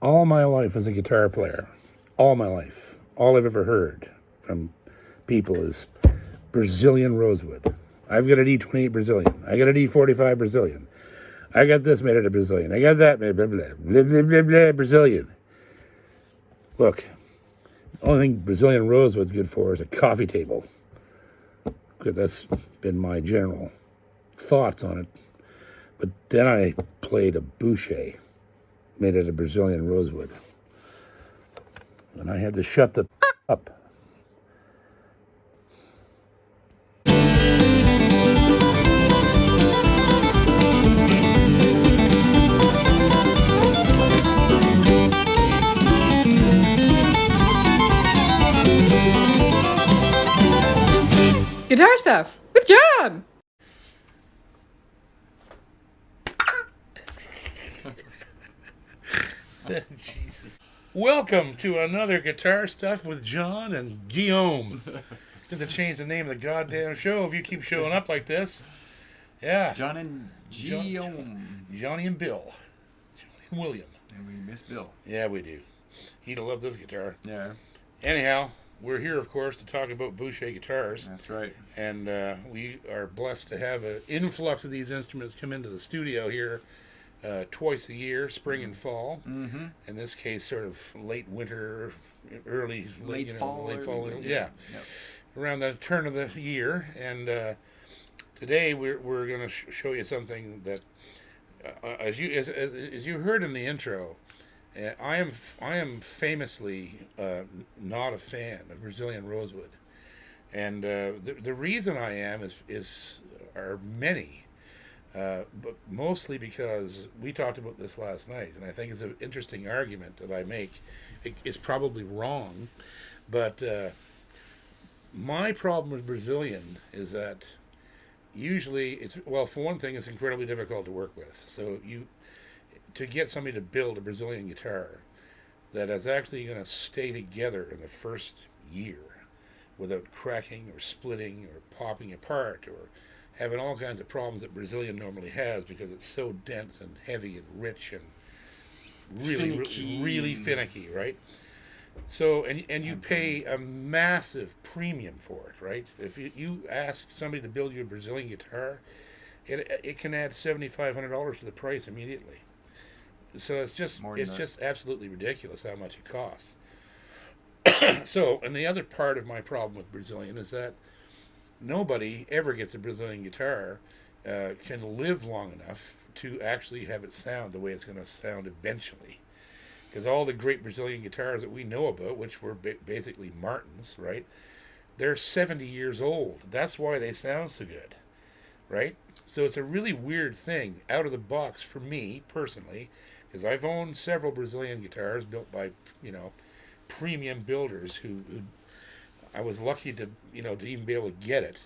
all my life as a guitar player, all my life, all I've ever heard from people is Brazilian rosewood. I've got an E28 Brazilian. I got an E45 Brazilian. I got this made out of Brazilian. I got that made blah, blah, blah, blah, blah, blah, Brazilian. Look, the only thing Brazilian rosewood's good for is a coffee table. Because that's been my general thoughts on it. But then I played a Boucher made out of Brazilian rosewood. And I had to shut the up. Guitar Stuff with John! Jesus. Welcome to another Guitar Stuff with John and Guillaume. Going to change the name of the goddamn show if you keep showing up like this. Yeah. John and Guillaume. Johnny and Bill. Johnny and William. And we miss Bill. Yeah, we do. He'd love this guitar. Yeah. Anyhow, we're here, of course, to talk about Boucher guitars. That's right. And we are blessed to have an influx of these instruments come into the studio here twice a year, spring and fall. Mm-hmm. In this case, sort of late winter, late fall. Yeah. Yep. Around the turn of the year. And today we're going to show you something that, as you heard in the intro, I am famously not a fan of Brazilian rosewood, and the reason I am are many, but mostly because we talked about this last night, and I think it's an interesting argument that I make. It's probably wrong, but my problem with Brazilian is that usually for one thing, it's incredibly difficult to work with. So to get somebody to build a Brazilian guitar that is actually going to stay together in the first year without cracking or splitting or popping apart or having all kinds of problems that Brazilian normally has because it's so dense and heavy and rich and really finicky, right? So, and you pay a massive premium for it, right? If you ask somebody to build you a Brazilian guitar, it can add $7,500 to the price immediately. So it's just absolutely ridiculous how much it costs. So, and the other part of my problem with Brazilian is that nobody ever gets a Brazilian guitar can live long enough to actually have it sound the way it's going to sound eventually. Because all the great Brazilian guitars that we know about, which were basically Martins, right? They're 70 years old. That's why they sound so good, right? So it's a really weird thing out of the box for me personally. Because I've owned several Brazilian guitars built by, premium builders who I was lucky to even be able to get it.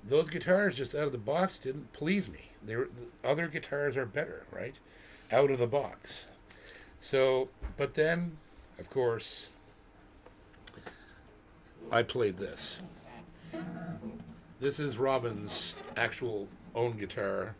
Those guitars just out of the box didn't please me. Other guitars are better, right? Out of the box. So, but then, of course, I played this. This is Robin's actual own guitar.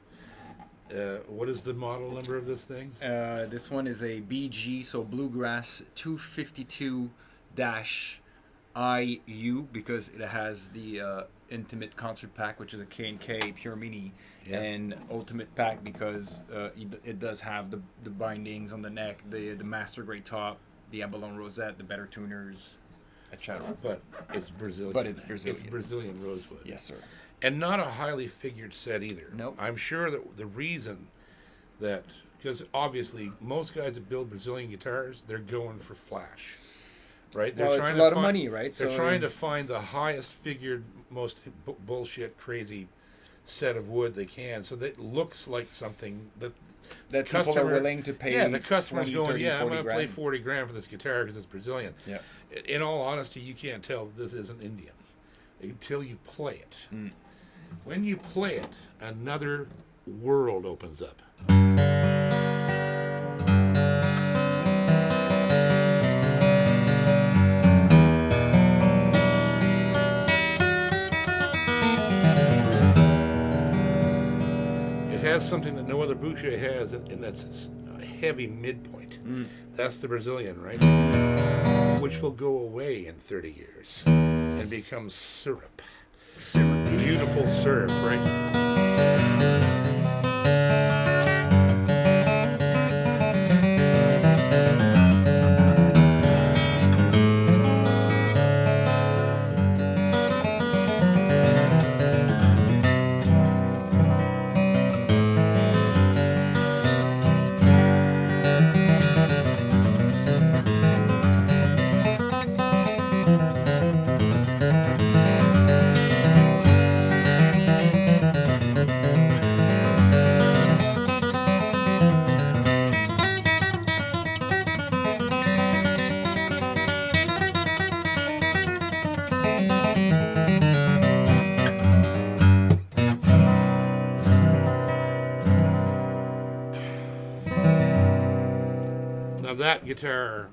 What is the model number of this thing? This one is a BG, so Bluegrass 252-IU, because it has the Intimate Concert Pack, which is a K&K Pure Mini, and Ultimate Pack because it does have the bindings on the neck, the master grade top, the abalone rosette, the better tuners, etc. But it's Brazilian. It's Brazilian rosewood. Yes, sir. And not a highly figured set either. Nope. I'm sure that the reason that, because obviously most guys that build Brazilian guitars, they're going for flash, right? Well, it's a lot of money, right? They're trying to find the highest figured, most bullshit, crazy set of wood they can, so that it looks like something that people are willing to pay. Yeah, the customer's 20, going, 30, I'm going to play $40,000 $40,000 for this guitar because it's Brazilian. Yeah. In all honesty, you can't tell this isn't Indian until you play it. Mm. When you play it, another world opens up. It has something that no other Boucher has, and that's heavy midpoint. That's the Brazilian, right? Which will go away in 30 years and become syrup. Syrup. Beautiful syrup, right? Now that guitar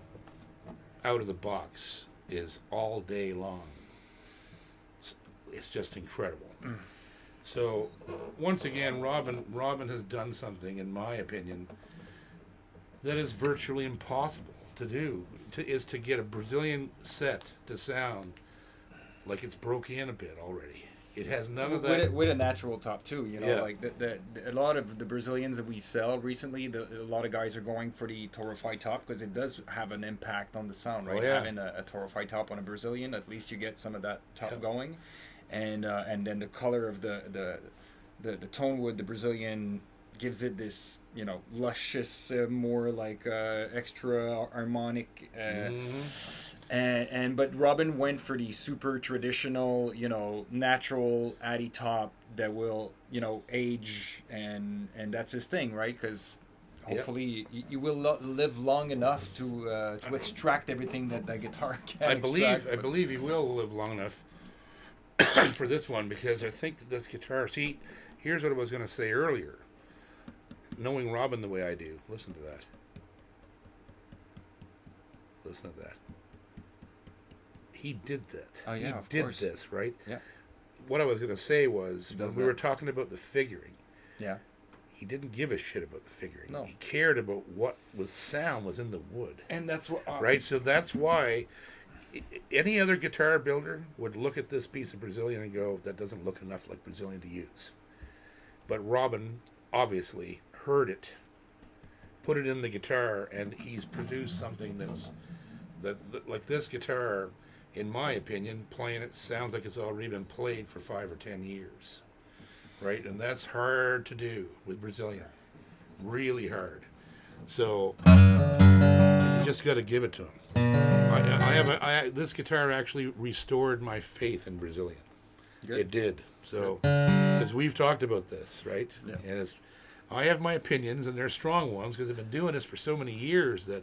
out of the box is all day long. It's just incredible. So once again, Robin has done something, in my opinion, that is virtually impossible to do. Is to get a Brazilian set to sound like it's broke in a bit already. It has none of that. With a natural top too, you know, Yeah. like a lot of the Brazilians that we sell recently, a lot of guys are going for the Torify top because it does have an impact on the sound, right? Oh, yeah. Having a Torify top on a Brazilian, at least you get some of that top Yeah. going, and then the color of the tone wood, the Brazilian gives it this, you know, luscious, more like extra harmonic. But Robin went for the super traditional, you know, natural Addy top that will, you know, age, and that's his thing, right? Because hopefully you will live long enough to extract everything that guitar can. I believe he will live long enough for this one, because I think that this guitar. See, here's what I was going to say earlier. Knowing Robin the way I do, listen to that. Listen to that. He did that. Oh, yeah, he of did course. this, right? Yeah. What I was going to say was, He does when we that. were talking about the figuring, Yeah. he didn't give a shit about the figuring. No. He cared about what sound was in the wood. And that's what. Right? So that's why any other guitar builder would look at this piece of Brazilian and go, that doesn't look enough like Brazilian to use. But Robin obviously heard it, put it in the guitar, and he's produced something that like this guitar, in my opinion, playing it sounds like it's already been played for 5 or 10 years. Right? And that's hard to do with Brazilian. Really hard. So you just got to give it to him. This guitar actually restored my faith in Brazilian. Good. It did. So, because we've talked about this, right? Yeah. And I have my opinions, and they're strong ones, because I've been doing this for so many years that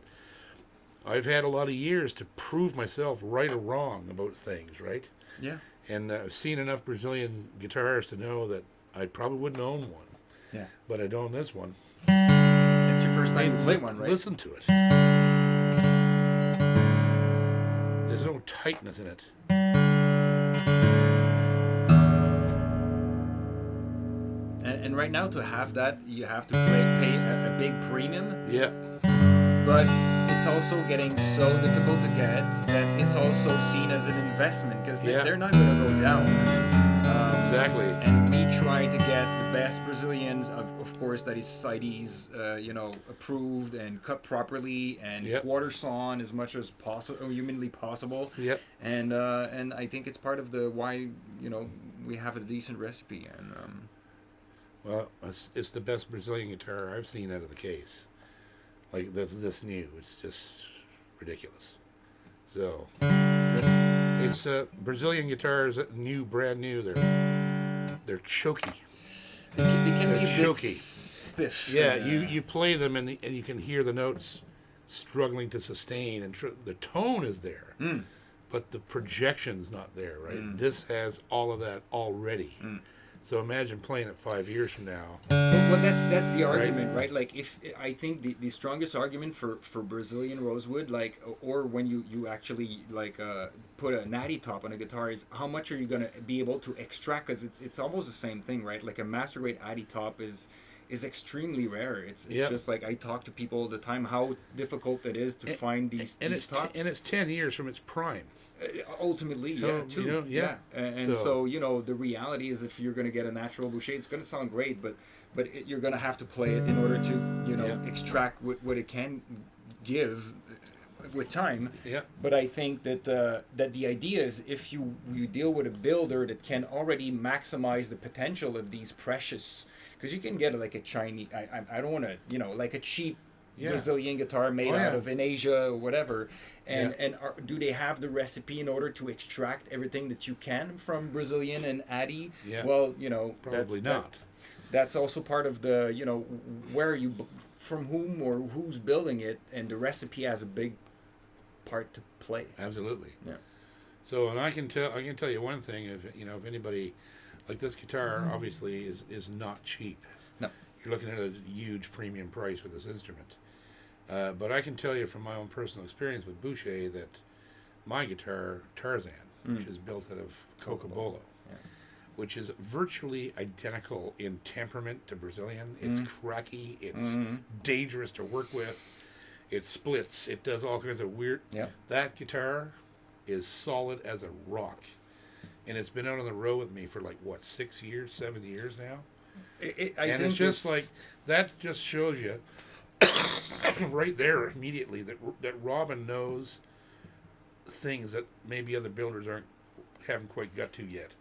I've had a lot of years to prove myself right or wrong about things, right? Yeah. And I've seen enough Brazilian guitars to know that I probably wouldn't own one. Yeah. But I don't own this one. It's your first time you play one, right? Listen to it. There's no tightness in it. And right now, to have that, you have to pay a big premium. Yeah. But it's also getting so difficult to get that it's also seen as an investment, because Yeah. they're not going to go down. Exactly. And me trying to get the best Brazilians, of course, that is CITES, you know, approved and cut properly and Yep. quarter sawn as much as possible, humanly possible. Yep. And I think it's part of the why, you know, we have a decent recipe. And Well, it's the best Brazilian guitar I've seen out of the case. Like this new, it's just ridiculous. So it's Brazilian guitars, brand new. They're choky. they can be a bit choky. stiff. Yeah, and, you play them and you can hear the notes struggling to sustain, and the tone is there, but the projection's not there. Right. This has all of that already. So imagine playing it 5 years from now. Well, that's the argument, right? Like, if I think the strongest argument for Brazilian rosewood, like, or when you actually like put a natty top on a guitar, is how much are you gonna be able to extract? Because it's almost the same thing, right? Like a master grade Addy top is is extremely rare. It's Yep. just like I talk to people all the time how difficult it is to find these tops. And it's 10 years from its prime. Ultimately, too. And so the reality is, if you're going to get a natural Boucher, it's going to sound great, but you're going to have to play it in order to extract what it can give with time. Yeah. But I think that that the idea is, if you deal with a builder that can already maximize the potential of these precious, because you can get like a Chinese, I don't want to, like a cheap Brazilian guitar made out of in Asia or whatever, and do they have the recipe in order to extract everything that you can from Brazilian and Addy? Yeah. Well, Probably not. That's also part of the where you, from whom or who's building it, and the recipe has a big part to play. Absolutely. Yeah. So, and I can tell you one thing, if anybody, like, this guitar obviously is not cheap. No. You're looking at a huge premium price for this instrument. But I can tell you from my own personal experience with Boucher that my guitar, Tarzan, which is built out of Cocobolo, which is virtually identical in temperament to Brazilian. It's cracky. It's dangerous to work with. It splits. It does all kinds of weird... Yeah. That guitar is solid as a rock. And it's been out on the road with me for 6 years, 7 years now? I think it's just that just shows you right there immediately that Robin knows things that maybe other builders haven't quite got to yet,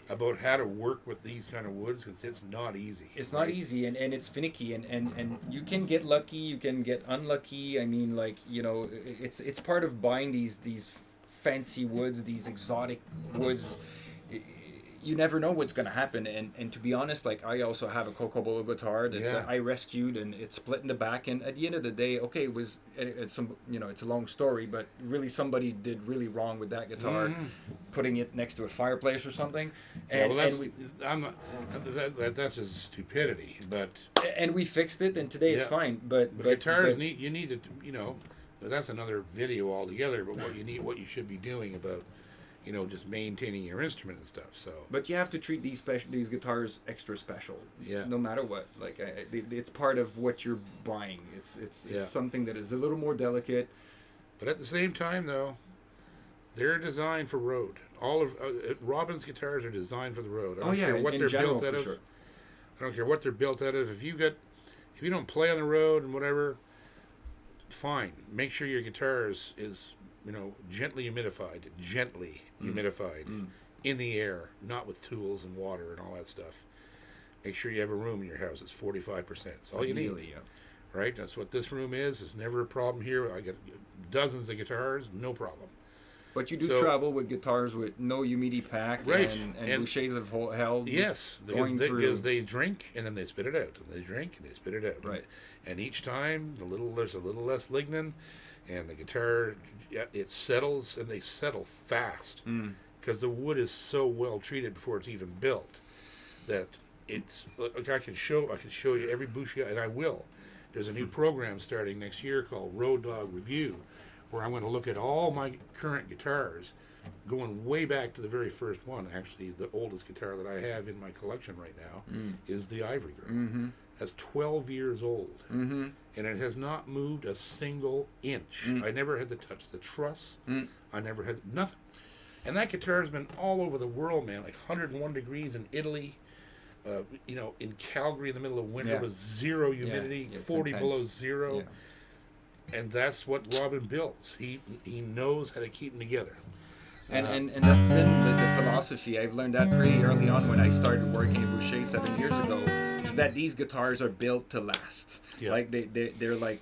about how to work with these kind of woods, because it's not easy. It's not easy, and it's finicky, and you can get lucky, you can get unlucky. I mean, it's part of buying these fancy woods, these exotic woods. You never know what's going to happen, and to be honest, I also have a Cocobolo guitar that I rescued, and it's split in the back, and at the end of the day, okay, it's a long story, but really somebody did really wrong with that guitar, putting it next to a fireplace or something, and that's just stupidity, but we fixed it, and today it's fine, but guitars you need to, that's another video altogether, but what you should be doing about just maintaining your instrument and stuff. So, but you have to treat these guitars extra special. Yeah. No matter what, it's part of what you're buying. It's something that is a little more delicate. But at the same time, though, they're designed for road. All of Robin's guitars are designed for the road. I don't care what they're built out of. Sure. I don't care what they're built out of. If you don't play on the road and whatever, fine. Make sure your guitar is gently humidified in the air, not with tools and water and all that stuff. Make sure you have a room in your house that's 45%. That's all you need. Yeah. Right? That's what this room is. There's never a problem here. I get dozens of guitars, no problem. But you do travel with guitars with no humidity pack, right? And Bouchers have held. Yes, because they drink and then they spit it out, and they drink and they spit it out. Right. And each time there's a little less lignin, and the guitar it settles, and they settle fast because the wood is so well treated before it's even built that it's. I can show you every Boucher, and I will. There's a new program starting next year called Road Dog Review, where I'm going to look at all my current guitars, going way back to the very first one. Actually, the oldest guitar that I have in my collection right now is the Ivory Girl. That's 12 years old, and it has not moved a single inch. I never had to touch the truss. I never had nothing. And that guitar has been all over the world, man, 101 degrees in Italy, in Calgary in the middle of winter with zero humidity, 40 below zero. Yeah. And that's what Robin builds. He knows how to keep them together. And that's been the philosophy. I've learned that pretty early on when I started working at Boucher 7 years ago, is that these guitars are built to last. Yeah. They're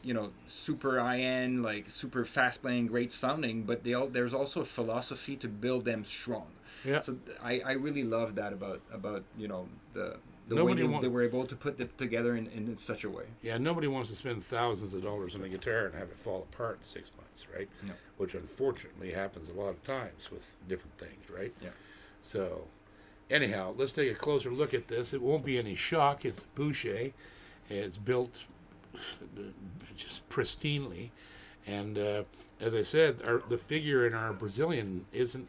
super high-end, super fast-playing, great sounding, but there's also a philosophy to build them strong. Yeah. So I really love that about the way they were able to put it together in such a way. Yeah, nobody wants to spend thousands of dollars on a guitar and have it fall apart in 6 months, right? No. Which unfortunately happens a lot of times with different things, right? Yeah. So, anyhow, let's take a closer look at this. It won't be any shock. It's Boucher. It's built just pristinely. And as I said, the figure in our Brazilian isn't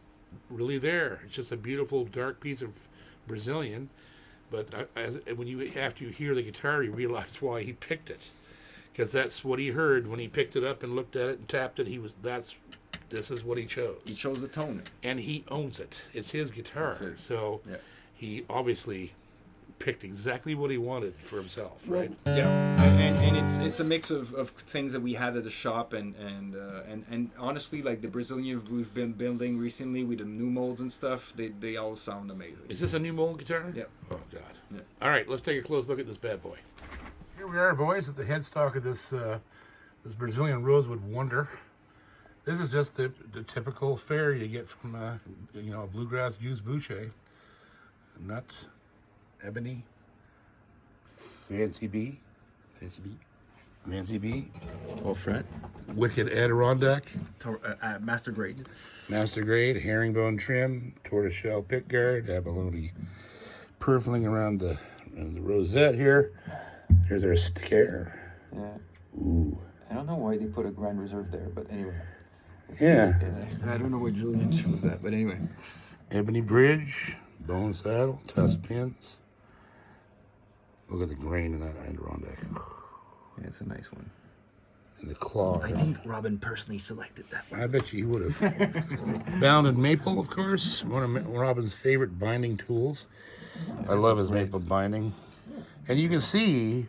really there. It's just a beautiful dark piece of Brazilian But after you hear the guitar, you realize why he picked it, because that's what he heard when he picked it up and looked at it and tapped it. This is what he chose. He chose the tone, and he owns it. It's his guitar, so yeah. he obviously picked exactly what he wanted for himself, right? Yeah, and it's a mix of things that we had at the shop, and honestly, like the Brazilian we've been building recently with the new molds and stuff, they all sound amazing. Is this a new mold guitar? Yep. Oh God. Yeah. All right, let's take a close look at this bad boy. Here we are, boys, at the headstock of this Brazilian Rosewood Wonder. This is just the typical fare you get from a bluegrass used Boucher. Nut, ebony, fancy B, Full fret, wicked Adirondack, master grade, herringbone trim, tortoiseshell pickguard, abalone purfling around the rosette here. There's our sticker. Yeah. Ooh. I don't know why they put a Grand Reserve there, but anyway. Yeah. I don't know why Julian chose that, but anyway. Ebony bridge, bone saddle, tusk pins. Look at the grain in that Adirondack. Yeah, it's a nice one. And the claw. I think Robin personally selected that one. I bet you he would have. Bound in maple, of course. One of Robin's favorite binding tools. I love his maple binding. And you can see,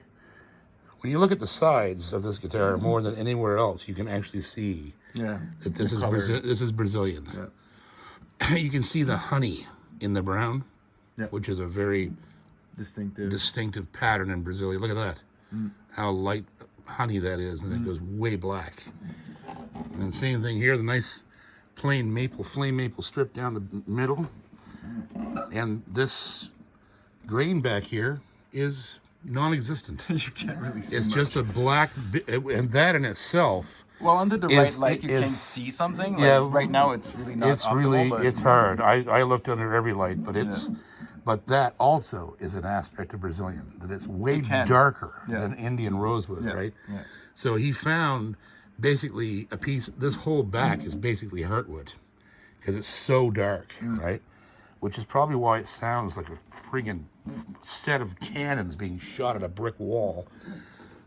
when you look at the sides of this guitar more than anywhere else, you can actually see that this is Brazilian. Yeah. You can see the honey in the brown, which is a very distinctive pattern in Brazilian. Look at that. How light honey that is, and it goes way black. And same thing here, the nice plain flame maple strip down the middle. And this grain back here is non-existent. You can't really see It's much. just a black, and that in itself. Well, under the right light, you can see something. Like, right now, it's really not optimal, but it's hard. I looked under every light, but but that also is an aspect of Brazilian, that it's way darker than Indian rosewood, right? Yeah. So he found basically a piece. This whole back is basically heartwood because it's so dark, right? Which is probably why it sounds like a friggin' set of cannons being shot at a brick wall.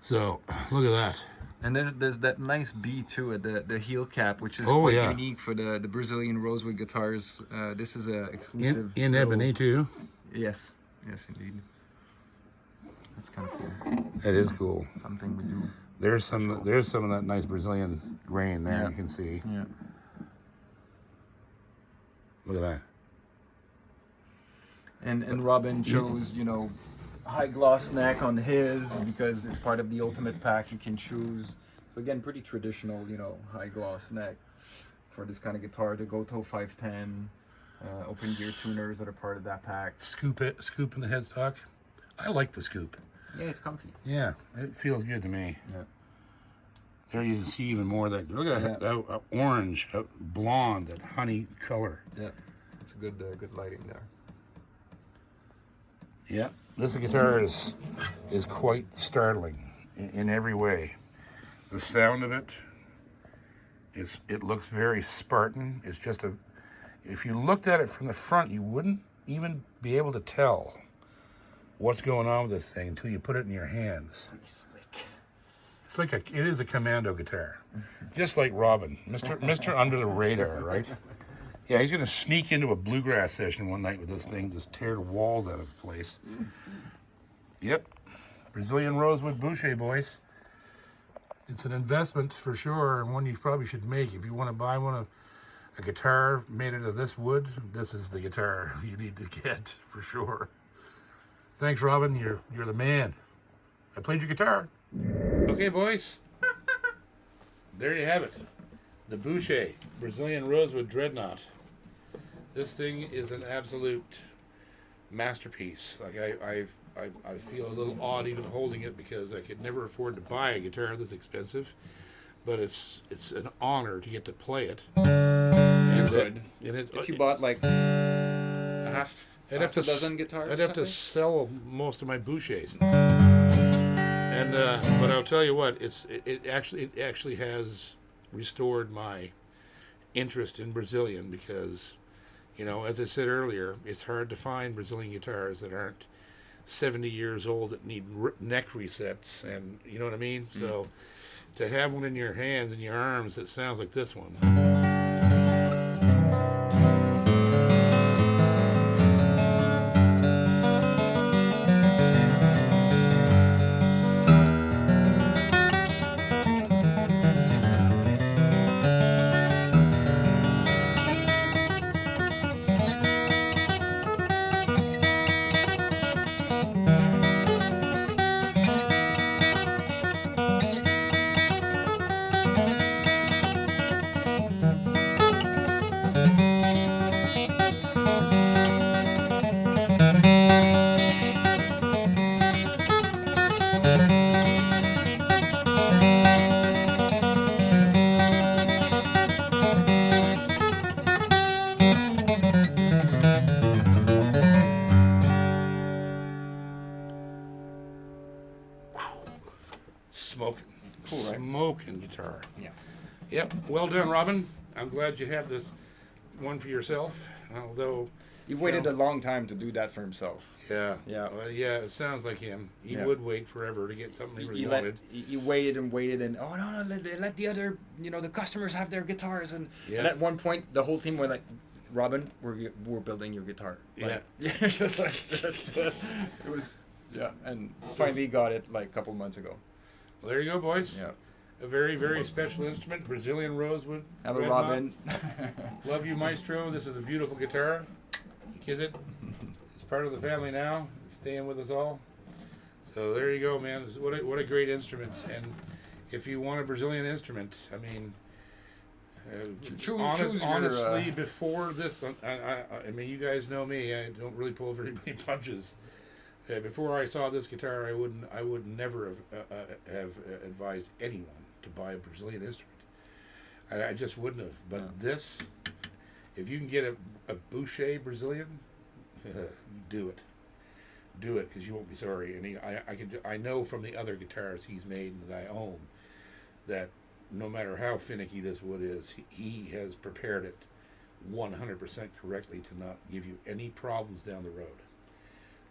So look at that. And then there's that nice B too at the heel cap, which is quite unique for the Brazilian rosewood guitars. This is a exclusive in ebony too. Yes, indeed. That's kind of cool. That is cool. Something we do. There's some of that nice Brazilian grain there. You can see. Yeah. Look at that. And Robin chose, high gloss neck on his because it's part of the ultimate pack. You can choose. So again, pretty traditional, high gloss neck for this kind of guitar. The Goto 510, open gear tuners that are part of that pack. Scoop in the headstock. I like the scoop. Yeah, it's comfy. Yeah, it feels good to me. Yeah. There you can see even more of that. Look at that orange, blonde, that honey color. Yeah, it's a good lighting there. Yeah, this guitar is quite startling in every way. The sound of it looks very Spartan. It's just if you looked at it from the front, you wouldn't even be able to tell what's going on with this thing until you put it in your hands. Pretty slick. It's it is a commando guitar, just like Robin, Mr. Under the Radar, right? Yeah, he's gonna sneak into a bluegrass session one night with this thing, just tear the walls out of the place. Yep, Brazilian Rosewood Boucher, boys. It's an investment for sure, and one you probably should make if you want to buy a guitar made out of this wood. This is the guitar you need to get for sure. Thanks, Robin. You're the man. I played your guitar. Okay, boys. There you have it. The Boucher Brazilian Rosewood Dreadnaught. This thing is an absolute masterpiece. Like I feel a little odd even holding it because I could never afford to buy a guitar this expensive, but it's an honor to get to play it. And if you bought like a half a dozen guitars, I'd have to sell most of my Bouchers. And but I'll tell you what, it actually has restored my interest in Brazilian because, as I said earlier, it's hard to find Brazilian guitars that aren't 70 years old that need neck resets, and you know what I mean. So to have one in your hands and your arms that sounds like this one. Smoking. Cool, right? Smoking guitar. Yeah. Yep. Well done, Robin. I'm glad you have this one for yourself. Although You've waited a long time to do that for himself. yeah, Yeah. well, yeah, it sounds like him. He Yeah. would wait forever to get something he really You wanted. waited and waited, and oh no, let the other, the customers have their guitars, and Yeah. and at one point the whole team were like, Robin, we're building your guitar. Like, yeah, just like that's it was, yeah, and finally got it like a couple months ago. Well, there you go, boys. Yeah. A very, very special instrument, Brazilian rosewood. Hello, Dreadnaught. Robin. Love you, Maestro. This is a beautiful guitar. Kiss it. It's part of the family now. It's staying with us all. So there you go, man. What a great instrument. And if you want a Brazilian instrument, I mean, choose your, honestly, before this, I mean, you guys know me. I don't really pull very many punches. Before I saw this guitar, I would never have advised anyone to buy a Brazilian instrument. I just wouldn't have. But this, if you can get a Boucher Brazilian, do it. Do it, because you won't be sorry. And I know from the other guitars he's made and that I own that no matter how finicky this wood is, he has prepared it 100% correctly to not give you any problems down the road.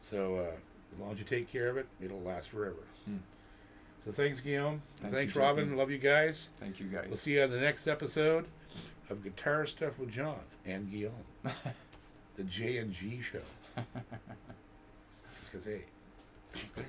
So as long as you take care of it, it'll last forever. So thanks, Guillaume. Thanks, Robin. Love you guys. Thank you, guys. We'll see you on the next episode of Guitar Stuff with John and Guillaume. The J&G show. Just 'cause, hey. Sounds good.